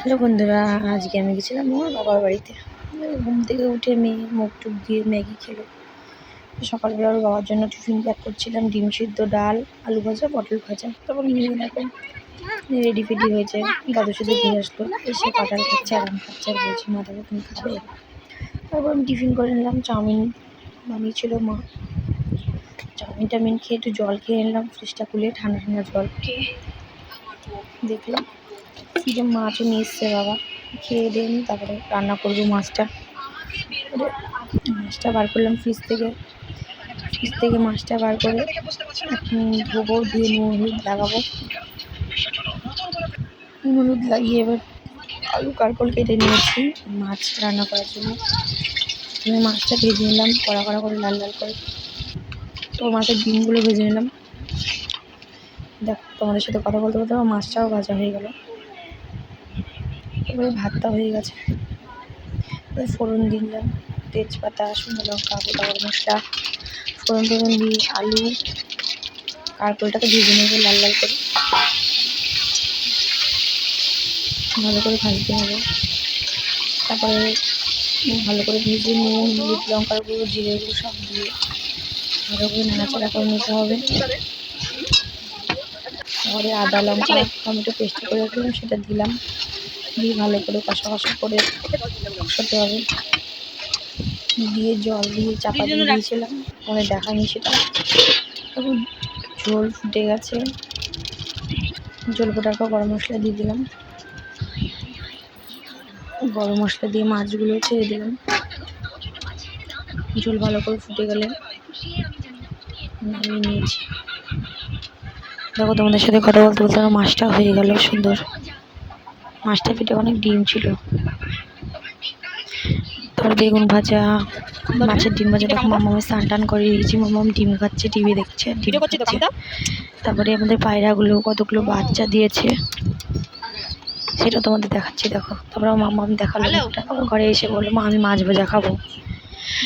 Hello বন্ধুরা, আজকে আমি গেছিলাম আমার বাবার বাড়িতে। ঘুম থেকে উঠে মেয়ে মুখ টুক দিয়ে ম্যাগি খেলো। সকালবেলা ওর বাবার জন্য টিফিন প্যাক করছিলাম, ডিম সিদ্ধ, ডাল, আলু ভাজা, পটল ভাজা। তারপর মেয়ে দেখো রেডি ফেডি হয়েছে, দাদু সাথে ঘুরে আসলো, এসে কাঁঠাল খাচ্ছে আর আম খাচ্ছে আর বলছে মা দাদা তুমি খাবে। তারপর আমি টিফিন করে নিলাম, চাউমিন বানিয়েছিল মা। চাউমিন খেয়ে একটু জল খেয়ে নিলাম, ফ্রিজটা খুলে ঠান্ডা ঠান্ডা জল খেয়ে দেখলাম যে মাছও নিয়ে এসছে বাবা। খেয়ে দিয়ে তারপরে রান্না করবো মাছটা বার করলাম ফ্রিজ থেকে মাছটা বার করে ধোবো, ধুয়ে নুন হলুদ লাগাবো। নুন হলুদ লাগিয়ে এবার আলু কারকল কেটে নিয়েছি মাছ রান্না করার জন্য। আমি মাছটা ভেজে নিলাম কড়া কড়া করে, লাল লাল করে। তো মাছের ডিমগুলো ভেজে নিলাম। দেখো তোমাদের সাথে কথা বলতে বলতে আমার মাছটাও ভাজা হয়ে গেল। এবারে ভাতটা হয়ে গেছে, ফোড়ন দিলাম, তেজপাতা, শুকনো লঙ্কা, গোটা গরম মশলা, ফোড়ন দিয়ে আলু কারকলটাকে ভেজে নেবো লাল লাল করে, ভালো করে ভাজতে হবে। তারপরে ভালো করে ভেজে নুন হলুদ লঙ্কার গুঁড়ো জিরে গুঁড়ো সব দিয়ে ভালো করে নাড়াচাড়া করে নিতে হবে। তারপরে আদা লঙ্কা টমেটো পেস্ট করে রাখলাম সেটা দিলাম, দিয়ে ভালো করে কষা করে কষাতে হবে। দিয়ে জল দিয়ে চাপা দিয়ে দিয়েছিলাম, পরে দেখানি সেটা। তখন ঝোল ফুটে গেছে, ঝোল ফোটার পর গরম মশলা দিয়ে দিলাম, গরম মশলা দিয়ে মাছগুলো ছেড়ে দিলাম। ঝোল ভালো করে ফুটে গেলে নামিয়ে নিয়েছি। দেখো তোমাদের সাথে কথা বলতে বলতে আমার মাছটা হয়ে গেল সুন্দর। মাছটা পেটে অনেক ডিম ছিল। তারপর বেগুন ভাজা, মাছের ডিম ভাজা। দেখো মামাম স্নান টান করে দিয়েছি, মামাম ডিম খাচ্ছে, টিভি দেখছে, ডিম খাচ্ছে। তারপরে আমাদের পায়রাগুলো কতগুলো বাচ্চা দিয়েছে সেটা তোমাদের দেখাচ্ছি, দেখো। তারপর মামাম দেখালো একটা, আবার ঘরে এসে বললো মা আমি মাছ ভাজা খাবো।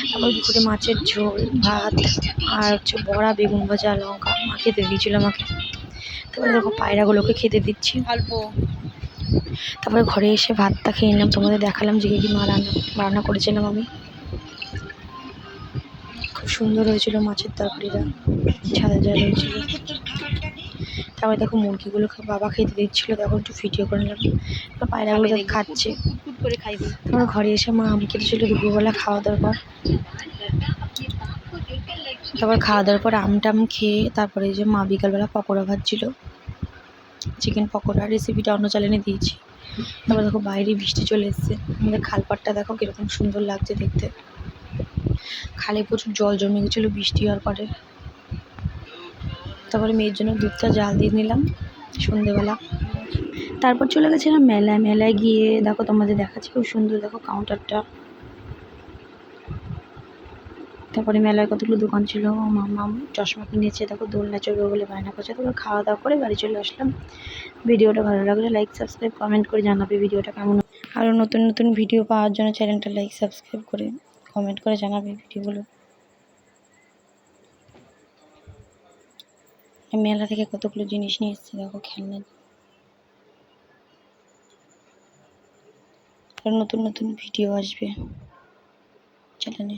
তারপর দুপুরে মাছের ঝোল, ভাত আর বড়া, বেগুন ভাজা, লঙ্কা মা খেতে দিয়েছিল আমাকে। তারপরে দেখো পায়রাগুলোকে খেতে দিচ্ছি। তারপরে ঘরে এসে ভাতটা খেয়ে নিলাম, তোমাদের দেখালাম যে কি মা রান্না করেছিলাম আমি। খুব সুন্দর হয়েছিল মাছের তরকারিটা, ঝাল ঝাল হয়েছিল। তারপরে দেখো মুরগিগুলো বাবা খেতে দিচ্ছিলো, দেখো একটু ভিডিও করে নিলাম। পায়রাগুলো খাচ্ছে। তারপরে ঘরে এসে মা আম কেটেছিল দুপুরবেলা খাওয়া দাওয়ার পর। তারপর খাওয়া দাওয়ার পর আমটাম খেয়ে তারপরে যে মা বিকালবেলা পকোড়া ভাজছিল, চিকেন পকোড়া। রেসিপিটা অন্য চ্যানেলে দিয়েছি। তারপর দেখো বাইরে বৃষ্টি চলে এসছে, আমাদের খালপাড়টা দেখো কীরকম সুন্দর লাগছে দেখতে। খালে প্রচুর জল জমে গেছিলো বৃষ্টি হওয়ার পরে। তারপরে মেয়ের জন্য দুধটা জাল দিয়ে নিলাম সন্ধেবেলা। তারপর চলে গেছিলাম মেলায় গিয়ে দেখো তোমাদের দেখাচ্ছি, খুব সুন্দর দেখো কাউন্টারটা। তারপরে মেলায় কতগুলো দোকান ছিল, মামাম চশমা কিনেছে, দেখো দোলনা চড়বে বলে বায়না করছে। তারপর খাওয়া দাওয়া করে বাড়ি চলে আসলাম। ভিডিওটা ভালো লাগলে লাইক সাবস্ক্রাইব কমেন্ট করে জানাবে ভিডিওটা কেমন। আরও নতুন নতুন ভিডিও পাওয়ার জন্য চ্যানেলটা লাইক সাবস্ক্রাইব করে কমেন্ট করে জানাবে ভিডিওগুলো। মেলা থেকে কতগুলো জিনিস নিয়ে এসেছে, দেখো খেলনা। আর নতুন নতুন ভিডিও আসবে চ্যানেলে।